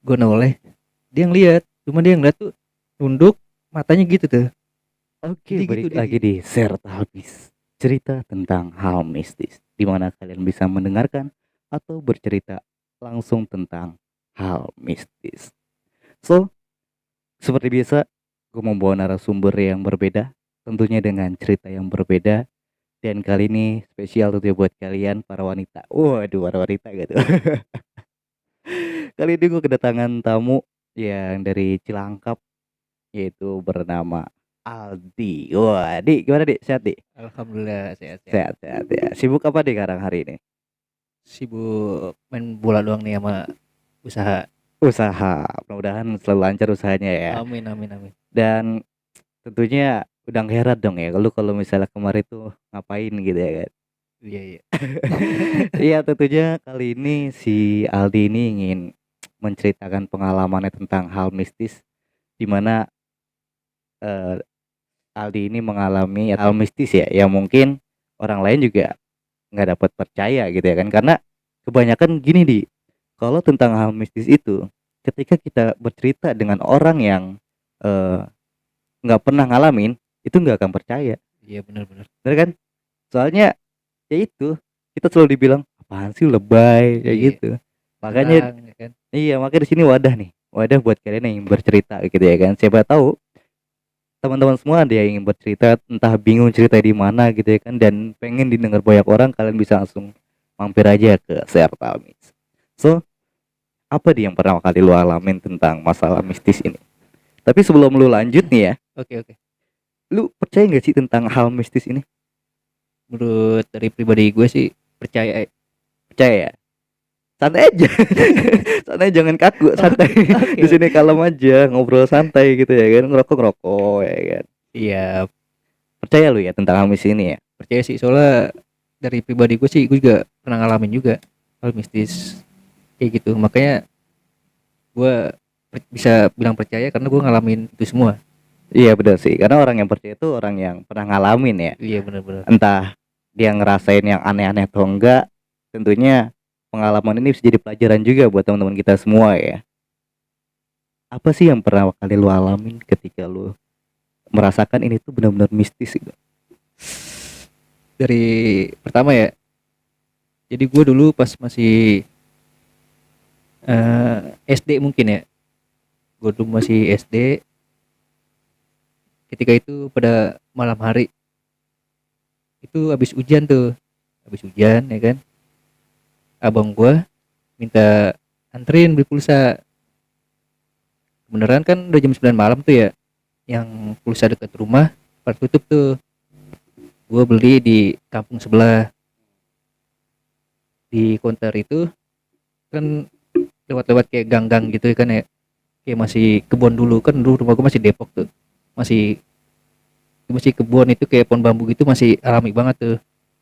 gue noleh, dia ngeliat, cuma dia ngeliat tuh nunduk matanya gitu tuh. Oke, Jadi gitu balik dia lagi di Share Habis. Cerita tentang hal mistis, di mana kalian bisa mendengarkan atau bercerita langsung tentang hal mistis. So, seperti biasa, gue membawa narasumber yang berbeda, tentunya dengan cerita yang berbeda. Dan kali ini spesial tentunya buat kalian para wanita. Waduh, para wanita gitu. Kali ini gue kedatangan tamu yang dari Cilangkap, yaitu bernama Aldi. Wah, Di, gimana Di? Sehat Di? alhamdulillah sehat-sehat. Sehat, sehat ya. Sibuk apa Di sekarang hari ini? Sibuk main bola doang nih sama usaha. Usaha. Mudah-mudahan selalu lancar usahanya ya. Amin amin amin. Dan tentunya udah nggak heran dong ya kalau misalnya kemarin tuh ngapain gitu ya kan. Iya iya. Iya, tentunya kali ini si Aldi ini ingin menceritakan pengalamannya tentang hal mistis, di mana eh, Aldi ini mengalami hal mistis ya yang mungkin orang lain juga nggak dapat percaya gitu ya kan, karena kebanyakan gini di, kalau tentang hal mistis itu ketika kita bercerita dengan orang yang eh, nggak pernah ngalamin, itu nggak akan percaya, Iya benar-benar. bener kan? Soalnya ya itu, kita selalu dibilang apaan sih, lebay kayak Iya. gitu. Makanya Kurang ya kan. iya, makanya di sini wadah nih, wadah buat kalian yang ingin bercerita gitu ya kan. Siapa tahu teman-teman semua ada yang ingin bercerita, entah bingung cerita di mana gitu ya kan, dan pengen didengar banyak orang, kalian bisa langsung mampir aja ke Share Tamis. So, apa dia yang pernah kali lu alamin tentang masalah mistis ini? Tapi sebelum lu lanjut nih ya, Oke oke. lu percaya nggak sih tentang hal mistis ini? Menurut dari pribadi gue sih percaya. Percaya ya? Santai aja. Santai, jangan kaku, santai. Oke Di oke. sini kalem aja, ngobrol santai gitu ya kan, ngerokok-ngerokok ya kan. Iya Percaya lu ya tentang hal mistis ini ya? percaya sih, soalnya dari pribadi gue sih gue juga pernah ngalamin juga hal mistis kayak gitu, makanya gue bisa bilang percaya karena gue ngalamin itu semua. Iya benar sih, karena orang yang percaya itu orang yang pernah ngalamin ya. Iya benar-benar. Entah dia ngerasain yang aneh-aneh atau enggak, tentunya pengalaman ini bisa jadi pelajaran juga buat teman-teman kita semua ya. Apa sih yang pernah kali lu alamin ketika lu merasakan ini tuh benar-benar mistis gitu? Dari pertama ya, jadi gue dulu pas masih SD mungkin ya, gue dulu masih SD, ketika itu pada malam hari itu habis hujan ya kan, abang gue minta anterin beli pulsa. Beneran kan udah jam 9 malam tuh ya, yang pulsa dekat rumah pada tutup tuh. Gue beli di kampung sebelah, di konter itu kan lewat-lewat kayak gang-gang gitu ya kan ya, kayak masih kebun dulu kan, dulu rumah gue masih Depok tuh, masih masih kebun itu kayak pohon bambu gitu, masih alami banget tuh.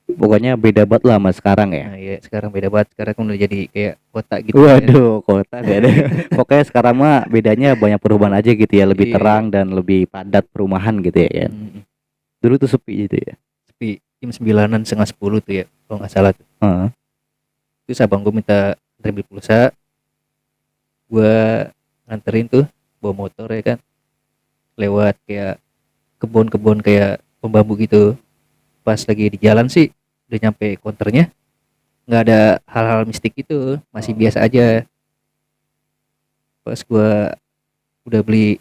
Pokoknya beda banget lah sama sekarang ya. Nah ya sekarang beda banget, sekarang kan udah jadi kayak kota gitu kan ya. Waduh, kota gak ada. Pokoknya sekarang mah bedanya banyak perubahan aja gitu ya, lebih Iya iya. terang dan lebih padat perumahan gitu ya kan. Mm, Dulu tuh sepi gitu ya. tapi jam 9-an setengah 10 tuh ya kalau nggak salah tuh. Heeh. Terus abang gue minta anterin beli pulsa, gue nganterin tuh bawa motor ya kan, lewat kayak kebun-kebun kayak pohon bambu gitu. Pas lagi di jalan sih udah nyampe konternya, nggak ada hal-hal mistik itu, masih Oh. biasa aja. Pas gua udah beli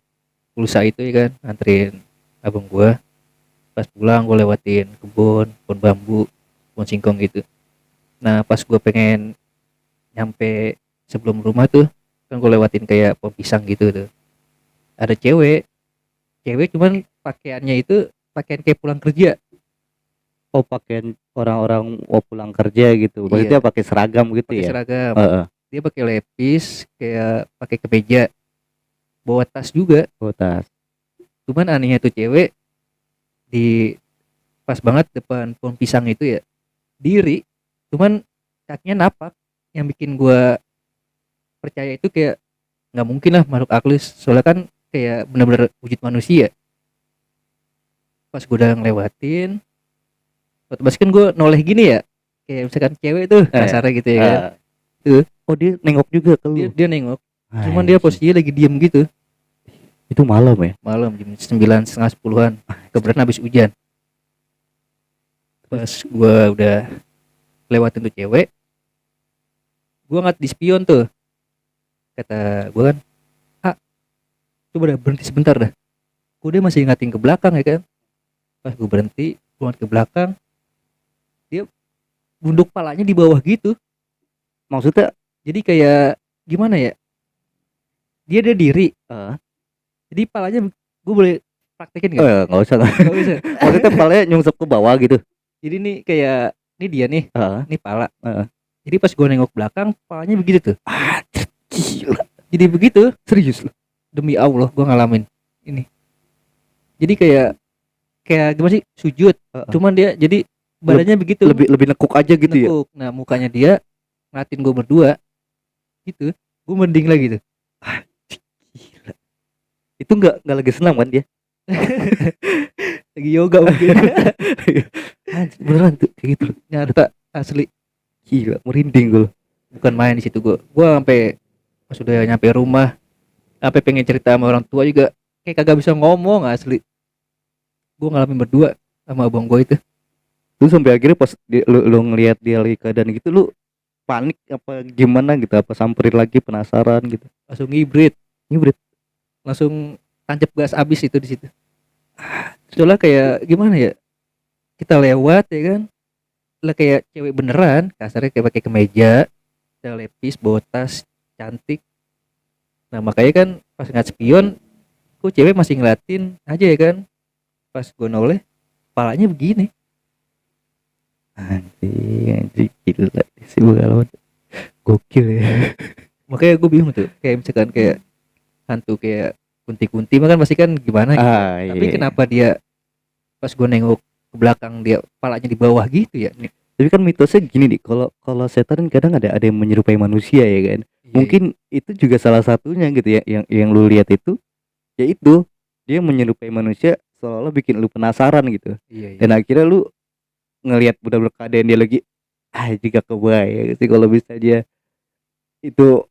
pulsa itu ya kan, anterin abang gua, pas pulang gua lewatin kebun bambu, kebun singkong gitu. Nah pas gua pengen nyampe sebelum rumah tuh, kan gua lewatin kayak pohon pisang gitu tuh, ada cewek. Cewek cuman pakaiannya itu pakaian kayak pulang kerja. Oh, pakaian orang-orang mau pulang kerja gitu. Maksudnya Iya, pakai seragam gitu pakai ya? seragam. Heeh. Dia pakai lepis kayak pakai kemeja, bawa tas juga. Oh, tas. Cuman anehnya tuh cewek di pas banget depan pohon pisang itu ya, diri, cuman kakinya napak. Yang bikin gua percaya itu kayak nggak mungkin lah makhluk halus, soalnya kan kayak bener-bener wujud manusia. Pas gua udah ngelewatin, otomatis kan gua noleh gini ya, kayak misalkan cewek tuh Eh, kasarnya gitu ya kan. eh. Tuh Oh, dia nengok juga ke dia lu. dia nengok, Cuman dia posisinya lagi diem gitu. Itu malam ya? Malam jam 9 setengah 10-an. Kebetulan habis hujan. Pas gua udah lewatin tuh cewek, gua nggak di spion tuh. Kata gua kan, ah coba dah berhenti sebentar dah. Kok dia masih ngating ke belakang ya kan. Pas gua berhenti, gua ngeliat ke belakang, dia bunduk palanya di bawah gitu. Maksudnya Jadi kayak gimana ya, dia ada diri, jadi palanya gue boleh praktekin oh nggak? ya nggak usah. Nggak bisa. Maksudnya palanya nyungsep ke bawah gitu. Jadi nih kayak ini dia nih, Heeh. ini pala. Heeh. Jadi pas gue nengok belakang, palanya begitu tuh. Gila. Jadi begitu, Serius lu? demi Allah gue ngalamin ini. Jadi kayak gimana sih, sujud. Cuman dia jadi badannya begitu. Lebih nekuk aja gitu ya. Nekuk. Nah mukanya dia ngeliatin gue berdua, gitu. Gue mending lagi tuh. Gila. Itu nggak lagi senam kan dia? Lagi yoga mungkin. Anjir, beneran tuh kayak gitu. Nyata asli. Gila, merinding gue. Bukan main di situ gue sampai pas udah nyampe rumah, sampai pengen cerita sama orang tua juga kayak kagak bisa ngomong asli. Gue ngalamin berdua sama abang gue itu. Terus sampai akhirnya pas lu ngelihat dia lagi keadaan gitu, lu panik apa gimana gitu, apa samperin lagi penasaran gitu? Langsung ngibrit Ngibrit. langsung tancap gas abis itu di situ. Soalnya kayak gimana ya, kita lewat ya kan, lah kayak cewek beneran, kasarnya kayak pakai kemeja, lepis, bawa tas, cantik. Nah makanya kan pas ngeliat spion, kok cewek masih ngeliatin aja ya kan. Pas gue noleh, palanya begini. Anjing gila sih pengalaman. Gokil ya. Makanya gue bingung tuh, kayak misalkan kayak hantu kayak kunti-kunti mah kan pasti kan gimana gitu. Tapi Iya. kenapa dia pas gue nengok ke belakang dia palanya di bawah gitu ya? Tapi kan mitosnya gini nih, kalau setan kadang ada yang menyerupai manusia ya kan. Mungkin itu juga salah satunya gitu ya, yang lu lihat itu, yaitu dia menyerupai manusia seolah-olah bikin lu penasaran gitu. Iya. Dan akhirnya lu ngelihat benar-benar keadaan dia lagi, jika kebayang sih kalau bisa dia itu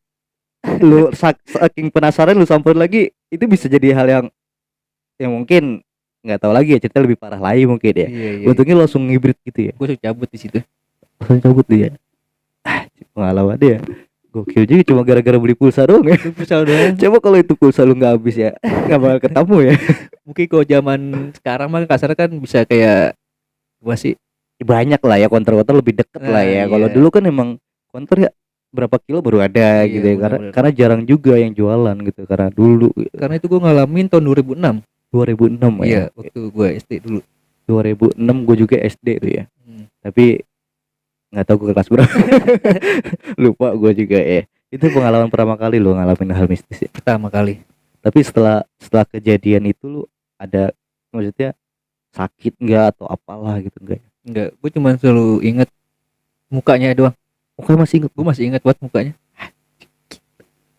lu saking penasaran lu samperin lagi, itu bisa jadi hal yang mungkin nggak tahu lagi ya, cerita lebih parah lagi mungkin ya. Iya. Untungnya langsung ngibrit gitu ya. Gue cabut di situ. Langsung cabut dia. Pengalaman dia gokil juga, cuma gara-gara beli pulsa doang ya. Pulsa doang. Coba kalau itu pulsa lu nggak habis ya, nggak bakal ketemu ya. Mungkin kalau zaman sekarang mah kasar kan bisa kayak gua sih Banyak lah ya, konter lebih deket lah ya. Kalau iya. dulu kan emang konter ya berapa kilo baru ada Iya, gitu ya, bener-bener. karena jarang juga yang jualan gitu, karena dulu gitu. Karena itu gue ngalamin tahun 2006. 2006 ya. Iya, waktu gue SD dulu. 2006 gue juga SD tuh ya. Tapi nggak tahu gue kelas berapa. Lupa gue juga ya. Itu pengalaman pertama kali lo ngalamin hal mistis ya? Pertama kali. Tapi setelah kejadian itu lu ada, maksudnya sakit nggak atau apalah gitu enggak? Enggak, gue cuma selalu inget mukanya doang. Mukanya masih inget? Gue masih inget buat mukanya.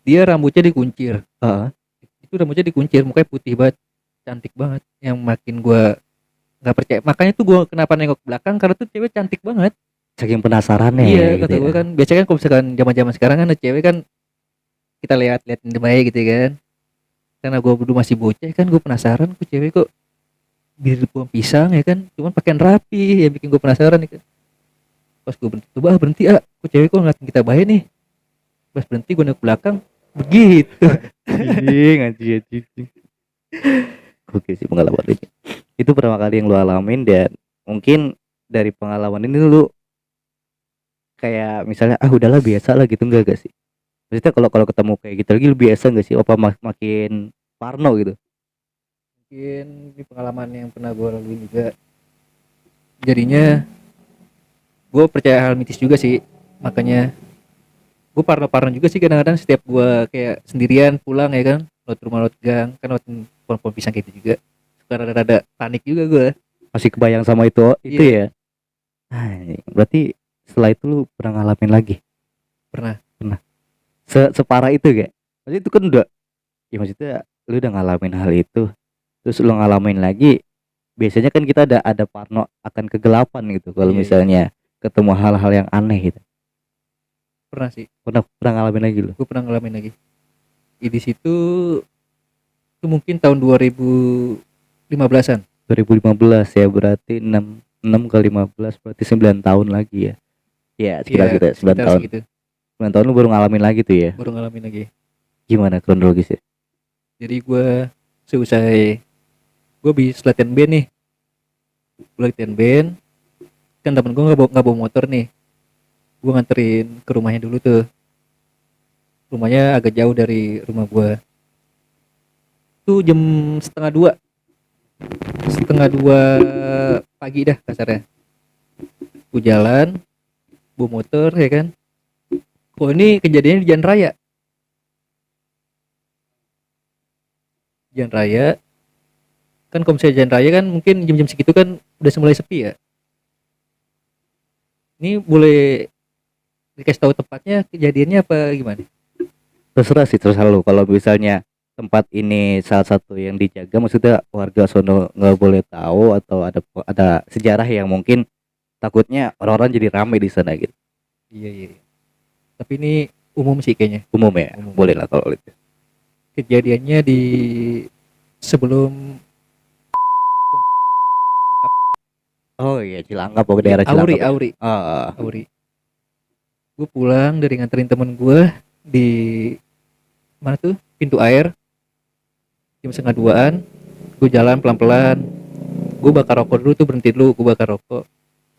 Dia rambutnya dikuncir. Itu rambutnya dikuncir, mukanya putih banget, cantik banget. Yang makin gue nggak percaya. Makanya tuh gue kenapa nengok belakang, karena tuh cewek cantik banget. Saking penasarannya. Iya, gitu kata ya. gue kan biasanya kan kalau misalkan zaman-zaman sekarang kan ada cewek kan kita lihat-liatin baik gitu kan. Karena gue dulu masih bocah kan, gue penasaran kok cewek kok bibir buah pisang ya kan, cuman pakaian rapi, yang bikin gue penasaran ya kan. Pas gue berhenti, coba berhenti kok cewek kok ngeliatin kita baik nih. Pas berhenti gue nengok belakang, begitu. Anjing. Oke sih pengalaman ini. Itu pertama kali yang lu alamin, dan mungkin dari pengalaman ini lu kayak misalnya udahlah biasa lah gitu, enggak sih? Maksudnya kalau ketemu kayak gitu lagi lu biasa enggak sih? Apa makin parno gitu? Mungkin ini pengalaman yang pernah gue lalui juga. Jadinya gue percaya hal mitis juga sih. Makanya gue parno juga sih kadang-kadang setiap gue kayak sendirian pulang ya kan, lewat rumah lewat gang kan, lewat pohon-pohon pisang gitu juga. Suka rada-rada panik juga gue. Masih kebayang sama itu Iya. ya? Berarti setelah itu lu pernah ngalamin lagi? Pernah. Separah itu gak? Maksudnya itu kan udah, ya maksudnya lu udah ngalamin hal itu, terus lu ngalamin lagi. Biasanya kan kita ada parno akan kegelapan gitu kalau Iya. misalnya ketemu hal-hal yang aneh gitu. Pernah sih. Pernah ngalamin lagi lu? Gue pernah ngalamin lagi. di situ itu mungkin tahun 2015-an. 2015 ya, berarti 6 kali 15 berarti 9 tahun lagi ya. Ya, sekitar Iya, gitu ya, 9 sekitar tahun. segitu. 9 tahun lu baru ngalamin lagi tuh ya. Baru ngalamin lagi. Gimana kronologisnya? Jadi gue selesai, gue habis latihan band nih. Gue latihan band, kan temen gue nggak bawa motor nih. Gue nganterin ke rumahnya dulu tuh. Rumahnya agak jauh dari rumah gue. Tuh jam setengah dua pagi dah kasarnya. Gue jalan, bawa motor ya kan. Kok ini kejadiannya di jalan raya. Jalan raya, kan kalau misalnya jalan raya kan mungkin jam-jam segitu kan udah mulai sepi ya. Ini boleh dikasih tahu tempatnya, kejadiannya apa gimana? Terserah sih, terserah lu. Kalau misalnya tempat ini salah satu yang dijaga, maksudnya warga sono nggak boleh tahu atau ada sejarah yang mungkin takutnya orang-orang jadi rame di sana gitu. Iya, iya. Tapi ini umum sih kayaknya. Umum ya, Umum. boleh lah kalau itu. Kejadiannya di sebelum Oh iya, Cilangkap ke daerah Cilangkap. Auri. Ah, Auri. Gue pulang dari nganterin temen gue di mana tuh, pintu air, jam setengah duaan. Gue jalan pelan-pelan, gue bakar rokok dulu tuh, berhenti dulu, gue bakar rokok.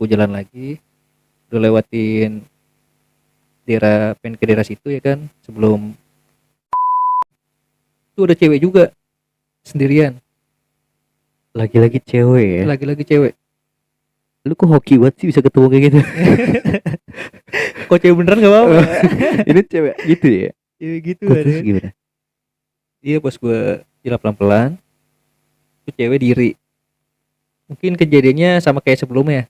Gue jalan lagi, udah lewatin daerah, pengen ke daerah situ ya kan, sebelum tuh ada cewek juga sendirian, lagi-lagi cewek ya. lagi-lagi cewek. Lu kok hoki banget sih bisa ketemu kayak gitu? Kok cewek beneran gak apa-apa? Ini cewek gitu ya? Iya gitu Kok ada. terus gimana? Iya, pas gue jalan pelan-pelan, tuh cewek diri. Mungkin kejadiannya sama kayak sebelumnya.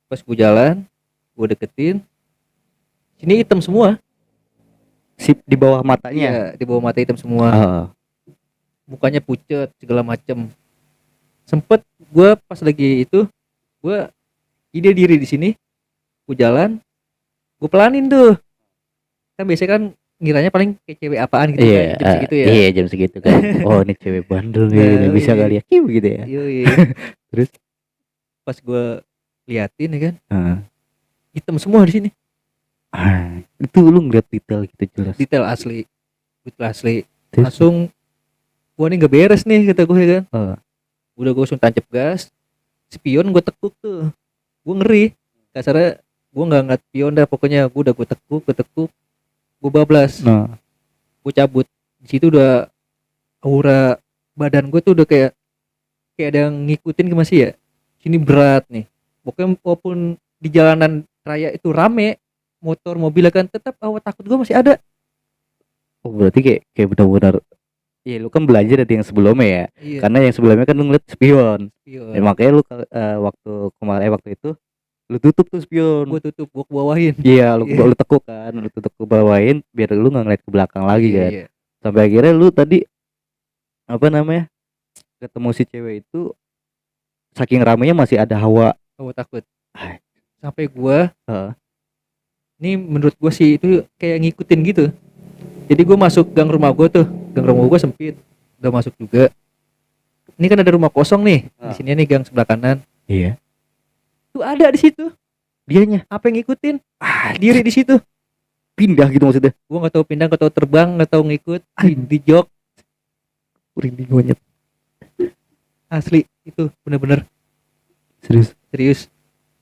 Pas gue jalan, gue deketin, sini hitam semua. Sip di bawah matanya. Iya, di bawah mata hitam semua. Ah. Mukanya pucet segala macem. Sempet gue pas lagi itu, gue ide diri di sini, gue jalan, gue pelanin tuh. Kan biasanya kan ngiranya paling kayak cewek apaan gitu, Iya, kan, jam segitu ya. Iya, jam segitu kan. Oh, ini cewek bandel nih, Nah, ini bisa iya. kali ya. Kiu gitu ya. Yoi. Terus? Pas gue liatin ya kan, Ah. hitam semua di sini. Itu lu ngeliat detail gitu jelas. Detail asli, detail asli. Terus? Langsung, wah ini nggak beres nih kata gue ya kan. Ah. Udah gue langsung tancap gas, spion gue tekuk tuh, gue ngeri. Kasarnya gue nggak ngeliat spion dah, pokoknya gue udah gue tekuk, gue bablas, Nah, gue cabut. Di situ udah aura badan gue tuh udah kayak ada yang ngikutin ke masih ya. Sini berat nih. Pokoknya walaupun di jalanan raya itu rame, motor, mobil kan, tetap awal takut gue masih ada. oh berarti kayak benar-benar. Iya, lu kan belajar dari yang sebelumnya ya. Iya. Karena yang sebelumnya kan lu ngeliat spion. Spion. Makanya lu waktu itu lu tutup tuh spion. Gue tutup, gue bawahin. Iya, lu Iya. lu tekuk kan, lu tutup ke bawain biar lu nggak ngeliat ke belakang lagi kan. Iya. Sampai akhirnya lu tadi apa namanya? Ketemu si cewek itu saking ramenya masih ada hawa. Gue takut. Hai. Sampai gue, Heeh. ini menurut gue sih itu kayak ngikutin gitu. Jadi gue masuk gang rumah gue tuh, gang rumah gue sempit, udah masuk juga. Ini kan ada rumah kosong nih, di sini nih gang sebelah kanan. Iya. Tuh ada di situ. Dianya Apa yang ngikutin? Diri di situ. pindah gitu maksudnya. Gue nggak tahu pindah, nggak tahu terbang, nggak tahu ngikut di jok. Merinding banget. Asli itu bener-bener Serius.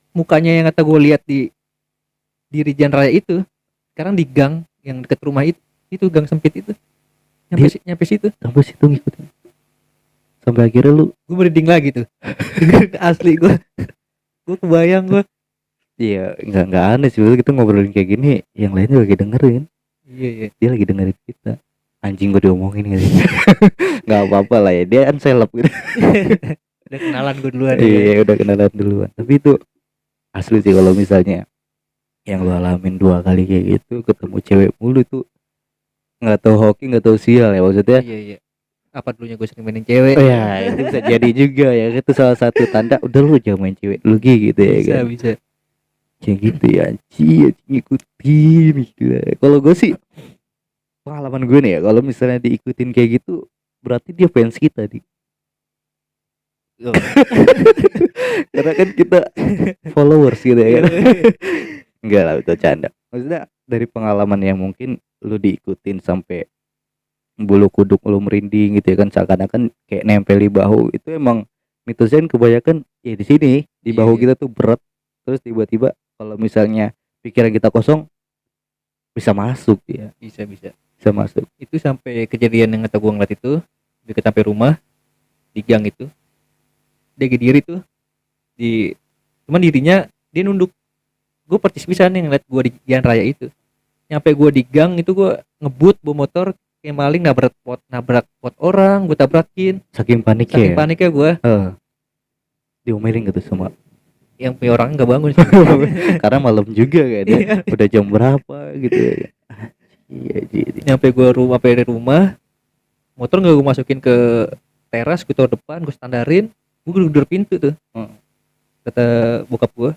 Mukanya yang kata gue lihat di Rijan Raya itu, sekarang di gang yang deket rumah itu gang sempit itu. Nyampe situ. Sampai situ ngikutin. Sampai akhirnya lu Gue merinding lagi tuh. Asli gue kebayang gue. iya, enggak aneh sih kita ngobrolin kayak gini, yang lainnya lagi dengerin. Iya. Dia lagi dengerin kita. Anjing gue diomongin gitu. Enggak apa-apa lah ya. Dia kan seleb gitu. Udah kenalan gue duluan. Iya, udah kenalan duluan. Tapi itu asli sih kalau misalnya yang lu alamin 2 kali kayak gitu, ketemu cewek mulu tuh nggak tahu hoki, nggak tahu sial ya maksudnya. Iya. Apa dulunya gue sering mainin cewek? Oh ya, itu bisa jadi juga ya. Itu salah satu tanda udah lu jangan main cewek lu gitu ya kan. Bisa. Kayak gitu ya, anjing ngikutin gitu. Kalau gue sih pengalaman gue nih ya, kalau misalnya diikutin kayak gitu berarti dia fans kita di. Oh. Karena kan kita followers gitu ya kan. Enggak lah, itu canda. Maksudnya dari pengalaman yang mungkin lu diikutin sampai bulu kuduk lu merinding gitu ya kan, seakan-akan kayak nempel di bahu, itu emang mitosnya kan kebanyakan ya di sini di bahu Iya, kita tuh berat, terus tiba-tiba kalau misalnya pikiran kita kosong bisa masuk ya, bisa bisa. bisa masuk. Itu sampai kejadian yang kata gua ngeliat itu deket sampai rumah di gang itu. Dia diri tuh di cuman dirinya dia nunduk. Gue percis bisa nih ngeliat gua di jalan raya itu. Nyampe gua di gang itu gua ngebut bawa motor kayak maling nabrak pot orang, gua tabrakin. Saking paniknya Saking ya. paniknya gua Diomelin gitu sama yang punya orang nggak bangun sih. karena malam juga kan ya. Iya. Udah jam berapa gitu ya. Iya jadi. Nyampe gua dari rumah, motor nggak gua masukin ke teras, gua taruh depan, gua standarin, gua gedor pintu tuh. Kata bokap gua,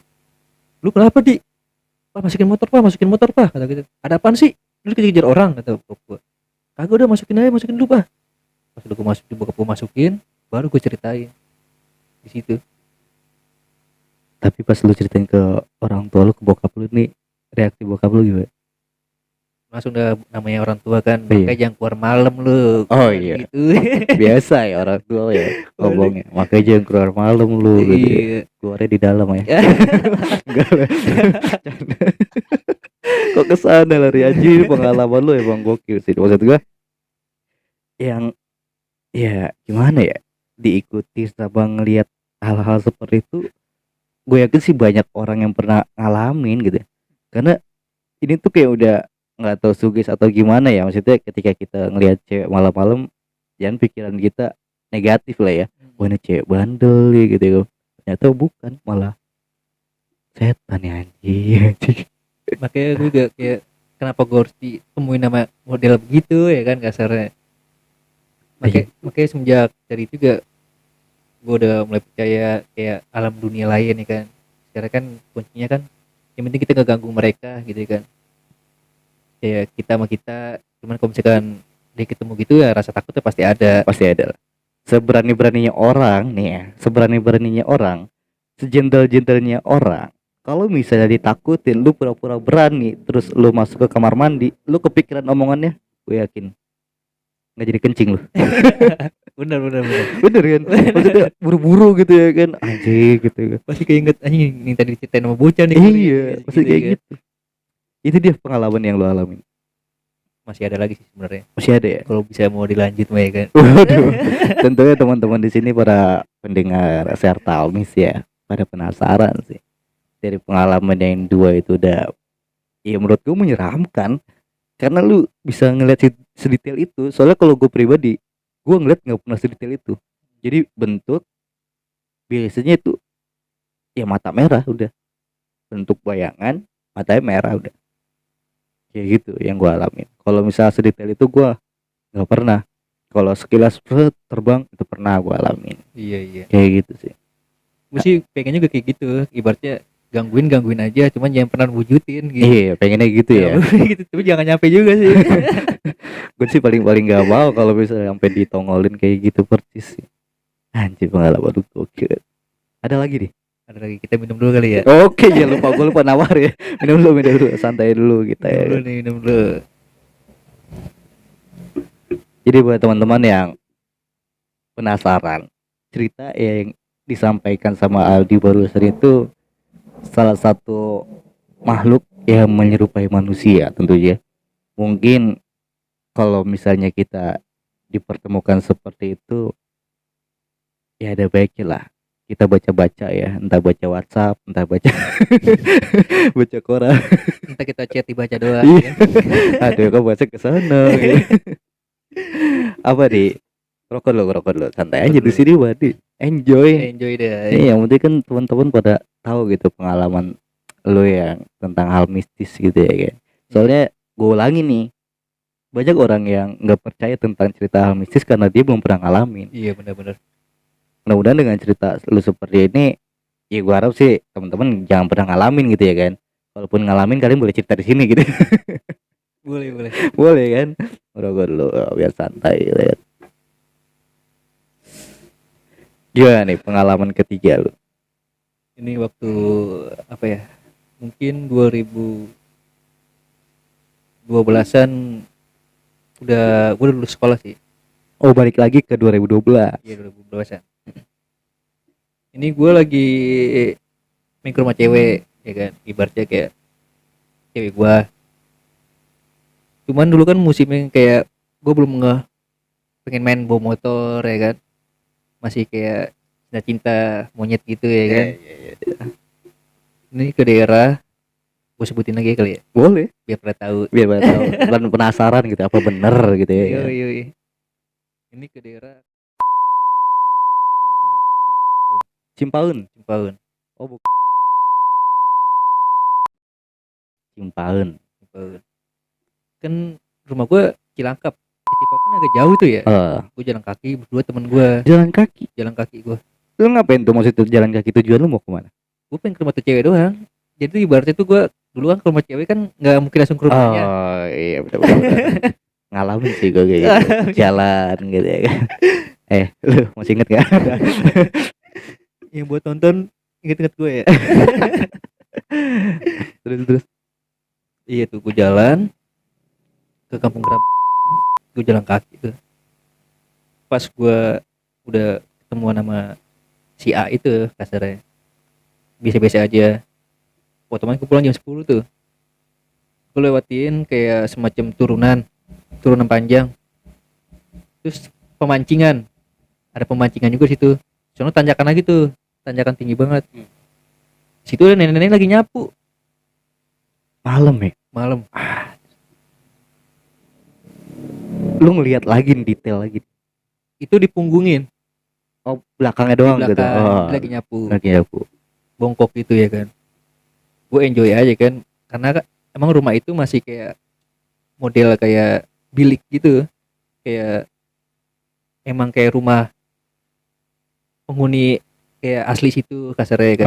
lu kenapa di? Pak masukin motor pak, kata gitu. Ada apaan sih? Lu kejar orang, kata bokap gua. Kagak, udah masukin dulu pak. Pas udah gua masukin, bokap gua masukin, baru gua ceritain di situ. Tapi pas lu ceritain ke orang tua lu, ke bokap lu nih, reaksi bokap lu gimana? Langsung udah namanya orang tua kan, Iya. makanya jangan keluar malam lu. Oh Kan iya. gitu. Biasa ya orang tua ya ngomongnya, makanya jangan keluar malam lu gitu ya. Iya. Keluarnya di dalam ya. Enggak lah. Canda. Kok kesana lari aja, pengalaman lu emang gokil sih. Maksud gua yang ya gimana ya, diikuti sama ngelihat hal-hal seperti itu, gue yakin sih banyak orang yang pernah ngalamin gitu ya. Karena ini tuh kayak udah nggak tahu sugis atau gimana ya, maksudnya ketika kita ngelihat cewek malam-malam, jangan pikiran kita negatif lah ya, wah ini cewek bandel ya gitu. Ternyata bukan, malah setan ya anjing. Makanya gue juga kayak kenapa gue harus ditemuin nama model begitu ya kan kasarnya. Makanya semenjak dari itu juga gue udah mulai percaya kayak alam dunia lain ya kan. Sekarang kan kuncinya kan yang penting kita gak ganggu mereka gitu ya kan. Kayak kita sama kita, cuman kalau misalkan dia ketemu gitu ya rasa takutnya pasti ada. Pasti ada lah. Seberani-beraninya orang nih ya, seberani-beraninya orang, sejentel-jentelnya orang, kalau misalnya ditakutin, lu pura-pura berani, terus lu masuk ke kamar mandi, lu kepikiran omongannya, gue yakin nggak jadi kencing lu. Bener. Bener kan? Maksudnya buru-buru gitu ya kan, anjing gitu kan. Pasti keinget anjing ini tadi diceritain sama bocah nih. Iya, pasti gitu, kayak ya kan. gitu. Itu dia pengalaman yang lu alamin. Masih ada lagi sih sebenarnya. Masih ada ya? Kalau bisa mau dilanjut mah ya kan. Waduh. Tentunya teman-teman di sini para pendengar Serta Almis ya, pada penasaran sih. Dari pengalaman yang dua itu udah, ya menurut gue menyeramkan. Karena lu bisa ngeliat sedetail itu. Soalnya kalau gue pribadi, gue ngeliat nggak pernah sedetail itu. Jadi bentuk biasanya itu ya mata merah udah, bentuk bayangan matanya merah udah, kayak gitu yang gue alamin. Kalau misalnya sedetail itu gue nggak pernah. Kalau sekilas terbang itu pernah gue alamin. Iya. Kayak gitu sih. Gue sih pengennya juga kayak gitu. Ibaratnya gangguin aja, cuman jangan pernah wujudin gitu. Iya, pengennya gitu ya. Gitu, tapi jangan nyampe juga sih. Gue sih paling gak mau kalau misalnya sampai ditongolin kayak gitu persis sih. Anjir, pengalaman lu gokil. Ada lagi nih. Ada lagi, kita minum dulu kali ya. Oke, jangan lupa, gue lupa nawar ya. Minum dulu, santai dulu kita ya. Minum dulu. Jadi buat teman-teman yang penasaran, cerita yang disampaikan sama Aldi barusan itu salah satu makhluk yang menyerupai manusia tentunya. Mungkin kalau misalnya kita dipertemukan seperti itu, ya ada baiknya lah kita baca-baca ya, entah baca WhatsApp, entah baca baca koran. Entah kita chat dibaca doang. Iya. Ya. Aduh, kok baca ke sana. Apa nih? Rokok lo, santai aja di sini, Wadi. Enjoy deh. Yang penting kan teman-teman pada tahu gitu pengalaman lo yang tentang hal mistis gitu ya kan. Soalnya gue ulangi nih, banyak orang yang nggak percaya tentang cerita hal mistis karena dia belum pernah ngalamin. Iya, benar. Mudah-mudahan dengan cerita lu seperti ini, ya gue harap sih teman-teman jangan pernah ngalamin gitu ya kan. Walaupun ngalamin, kalian boleh cerita di sini gitu. Boleh, boleh. Boleh kan? Ngerokok dulu biar santai gitu kan. Gimana nih pengalaman ketiga lu? Ini waktu apa ya? Mungkin 2012-an gue udah lulus sekolah sih. Oh, balik lagi ke 2012. Iya, 2012-an. Ini gue lagi main ke rumah cewek, ya kan? Ibaratnya kayak cewek gue. Cuman dulu kan musimnya kayak gue belum pengen main bawa motor, ya kan? Masih kayak cinta monyet gitu, ya kan? Ini ke daerah, gue sebutin lagi kali ya, Boleh. biar pada tahu. Biar pada tahu. Dan penasaran gitu apa bener gitu ya. Iya, iya, iya. Ini ke daerah Cimpaun. Cimpaun. Oh, Cimpaun. Cimpaun. Kan rumah gue Cilangkap. Ke Cipauk kan agak jauh tuh ya. Gue jalan kaki berdua temen gue. Jalan kaki Gue. lu ngapain tuh maksud jalan kaki, tujuan lu mau kemana? Gue pengen ke rumah tuh cewek doang. Jadi ibaratnya tuh gue dulu kan ke rumah cewek kan nggak mungkin langsung ke rumahnya. Oh iya, betul. Ngalamin sih gue kayak gitu. Jalan gitu ya kan. Lu masih inget gak? Yang buat nonton inget-inget gue ya. Terus Iya tuh gue jalan ke Kampung Keramat. Gue jalan kaki tuh. Pas gue udah ketemuan sama si A itu kasarnya, biasa-biasa aja. Otomatis gue pulang jam 10 tuh. Gue lewatin kayak semacam turunan panjang. Terus pemancingan. Ada pemancingan juga situ. Soalnya tanjakan lagi tuh, tanjakan tinggi banget. Situ ada nenek-nenek lagi nyapu. Malam. Lu ngelihat lagi nih, detail lagi. Itu dipunggungin. Oh, belakangnya doang Di belakang, gitu. Oh, lagi nyapu. lagi nyapu. Bongkok gitu ya kan. Gue enjoy aja kan, karena emang rumah itu masih kayak model kayak bilik gitu, kayak emang kayak rumah penghuni kayak asli situ kasarnya kan.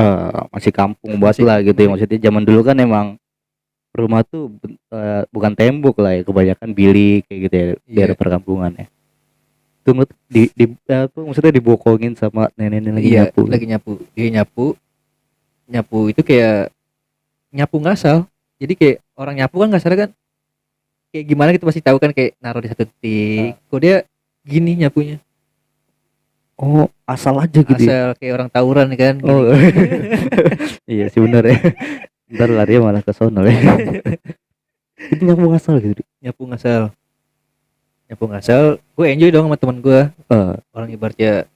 Masih kampung buat Masih lah gitu ya. kampung. Maksudnya zaman dulu kan emang rumah tuh bukan tembok lah ya, kebanyakan bilik kayak gitu ya, Iya. daerah perkampungan ya. Tunggu di apa maksudnya dibokongin sama nenek-nenek lagi Iya, nyapu. lagi nyapu. Dia nyapu itu kayak nyapu ngasal. Jadi kayak orang nyapu kan ngasal kan kayak gimana gitu, pasti tahu kan, kayak naruh di satu titik. Kok dia gini nyapunya? Oh, asal aja gitu. Asal kayak orang tawuran kan. Gini. Oh. Iya sih benar ya. Ntar larinya malah ke sono ya. Itu nyapu ngasal gitu. Nyapu ngasal. Gue enjoy dong sama teman gue. Orang ibaratnya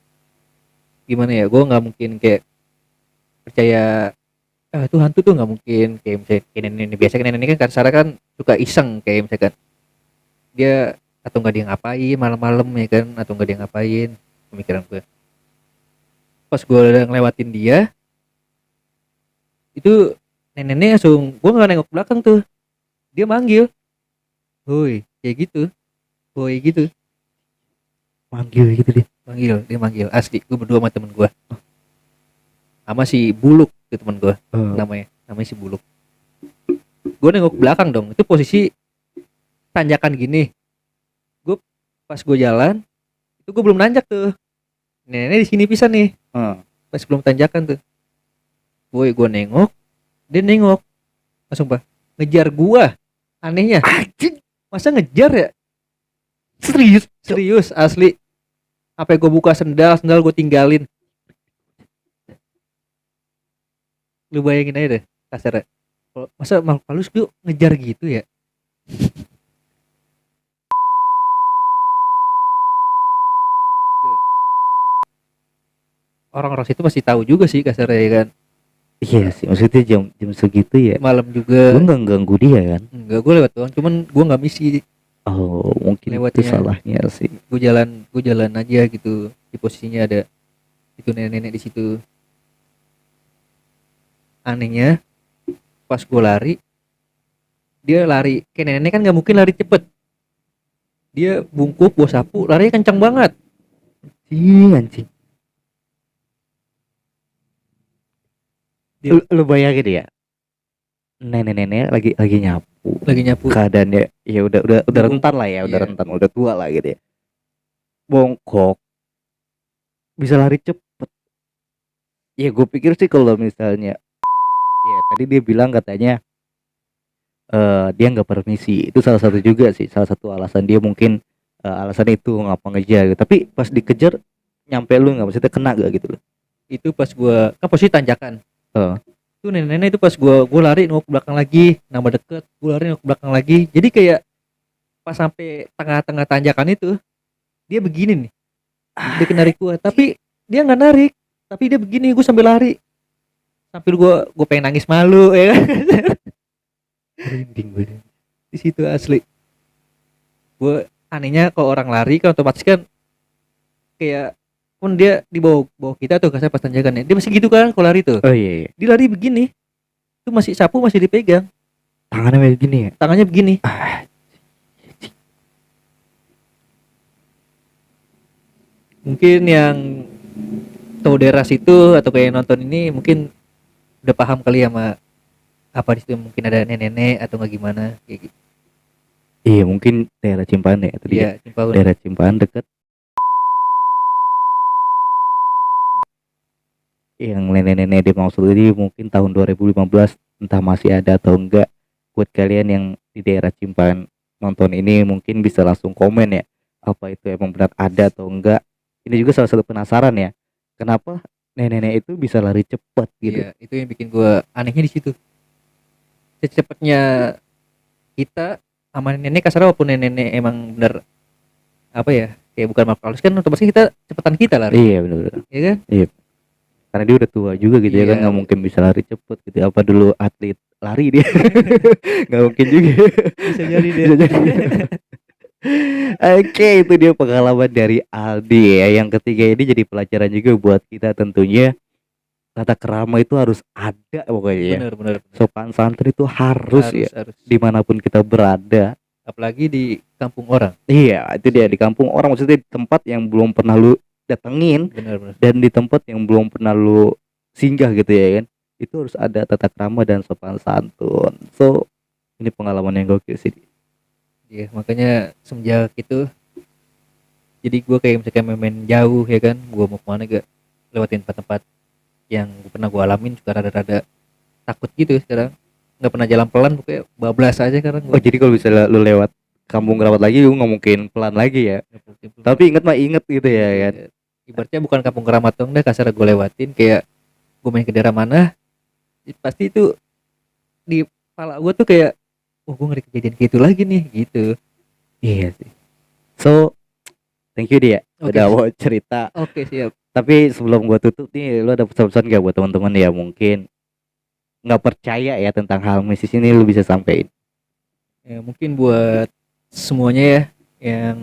gimana ya? Gue nggak mungkin kayak percaya itu hantu tuh, nggak mungkin. Kayak misalnya kayak nenek biasa kan, nenek kan kasar kan suka iseng, kayak misalkan dia atau nggak dia ngapain malam-malam ya kan, atau nggak dia ngapain, pemikiran gue. Pas gue udah ngelewatin dia, itu neneknya langsung, gue nggak nengok belakang tuh, dia manggil, "Hoi," kayak gitu, "Hoi" gitu, Manggil gitu dia. dia manggil asli. Gue berdua sama temen gue, sama si Buluk itu temen gue, namanya si Buluk. Gue nengok belakang dong, itu posisi tanjakan gini. Pas gue jalan itu gue belum nanjak tuh, neneknya di sini pisan nih. Pas belum tanjakan tuh, gue nengok, dia nengok langsung pak ngejar gua. Anehnya, masa ngejar ya? Serius asli. Apa gue buka sendal gue tinggalin. Lu bayangin aja deh kasarnya, masa makhluk halus gue ngejar gitu ya. Orang-orang situ pasti tahu juga sih kasarnya ya kan. Iya sih, maksudnya jam segitu ya. Malam juga. Gue nggak ganggu dia kan? Enggak, gue lewat doang, cuman gue nggak misi. Oh, mungkin lewatnya. itu salahnya sih. Gue jalan aja gitu, di posisinya ada itu nenek-nenek di situ. Anehnya pas gue lari, dia lari kayak nenek kan nggak mungkin lari cepet. Dia bungkuk bawa sapu, larinya kencang banget. Anjing. Dia- Lu bayangin ya, nenek-nenek lagi nyapu. lagi nyapu. Keadaannya ya udah Bingung. rentan lah ya, udah Iya. rentan, udah tua lah gitu ya. Bongkok bisa lari cepet. Ya gue pikir sih kalau misalnya ya tadi dia bilang katanya dia nggak permisi. Itu salah satu juga sih, salah satu alasan dia mungkin alasan itu ngapa ngejar gitu. Tapi pas dikejar nyampe lu nggak, maksudnya kena gak gitu loh. Itu pas gua kan posisi tanjakan. Heeh. Itu nenek-nenek itu pas gua lari nengok ke belakang lagi, nambah deket, gua lari nengok ke belakang lagi. Jadi kayak pas sampai tengah-tengah tanjakan itu dia begini nih. Dia narik gua, tapi dia nggak narik. Tapi dia begini, gua sambil lari. Sambil gua pengen nangis malu ya kan. Merinding gue. Di situ asli. Gua anehnya kalau orang lari kan otomatis kan kayak pun dia di bawah kita tuh kasih pas tanjakan ya. Dia masih gitu kan kalau lari tuh. Oh iya, iya. Dia lari begini. Itu masih sapu masih dipegang. Tangannya kayak gini ya. Tangannya begini. Mungkin yang tahu daerah situ atau kayak nonton ini mungkin udah paham kali ya sama apa di situ, mungkin ada nenek-nenek atau nggak gimana kayak gitu. Iya mungkin daerah Cimpane ya tadi ya. Iya, Cimpaun. Daerah Cimpane deket yang nenek-nenek dimaksud ini mungkin tahun 2015, entah masih ada atau enggak. Buat kalian yang di daerah Cimpane nonton ini mungkin bisa langsung komen ya, apa itu emang benar ada atau enggak. Ini juga salah satu penasaran ya, kenapa nenek-nenek itu bisa lari cepat gitu. Iya, itu yang bikin gua anehnya di situ. Secepatnya kita sama nenek kasar walaupun nenek emang bener apa ya, kayak bukan makhluk halus kan otomatis kita cepetan kita lari, Iya benar. ya kan? Karena dia udah tua juga gitu ya kan, Iya. nggak mungkin bisa lari cepet gitu. Apa dulu atlet lari dia? Nggak mungkin juga. Bisa jadi deh. Bisa jadi. Oke, itu dia pengalaman dari Aldi ya. Yang ketiga ini jadi pelajaran juga buat kita tentunya. Tata kerama itu harus ada pokoknya ya. Bener. Sopan santun itu harus ya, Harus. dimanapun kita berada. Apalagi di kampung orang. Iya, itu dia di kampung orang, maksudnya di tempat yang belum pernah lu datengin Bener. dan di tempat yang belum pernah lu singgah gitu ya kan. Itu harus ada tata krama dan sopan santun. So, ini pengalaman yang gokil sih. Iya, makanya semenjak itu jadi gue kayak misalkan main jauh ya kan, gue mau kemana gak lewatin tempat-tempat yang pernah gue alamin juga rada-rada takut gitu sekarang. Nggak pernah jalan pelan, pokoknya bablas aja sekarang Oh, gue. jadi kalau misalnya lu lewat kampung kerabat lagi lu nggak mungkin pelan lagi ya. Tapi inget gitu ya kan. Ibaratnya bukan kampung keramat dong deh, kasar gue lewatin kayak gue main ke daerah mana pasti itu di kepala gue tuh kayak gue ngeri kejadian gitu lagi nih gitu. Iya sih. So, thank you dia Oke. udah mau cerita. Oke, siap. Tapi sebelum gua tutup nih, lu ada pesan-pesan gak buat teman-teman ya mungkin nggak percaya ya tentang hal mistis ini, lu bisa sampein? Ya, mungkin buat semuanya ya yang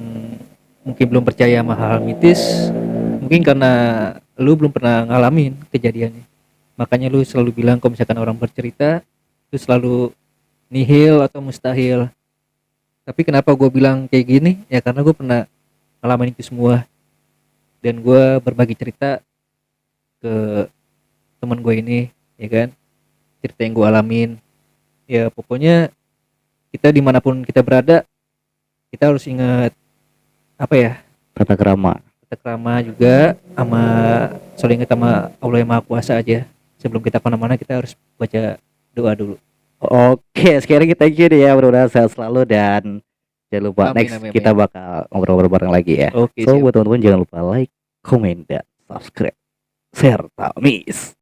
mungkin belum percaya sama hal mitis, mungkin karena lu belum pernah ngalamin kejadiannya, makanya lu selalu bilang kalau misalkan orang bercerita lu selalu nihil atau mustahil. Tapi kenapa gue bilang kayak gini ya, karena gue pernah ngalamin itu semua dan gue berbagi cerita ke teman gue ini ya kan, cerita yang gue alamin. Ya pokoknya kita dimanapun kita berada kita harus ingat apa ya, Tata krama. tata krama juga, sama selalu ingat sama Allah yang Maha Kuasa aja. Sebelum kita kemana-mana kita harus baca doa dulu. Oke, sekarang kita thank you deh ya, mudah-mudahan sehat selalu dan jangan lupa Amin, next amin. kita bakal ngobrol-ngobrol bareng lagi ya. Oke, So siap. buat teman-teman jangan lupa like, comment dan subscribe serta miss.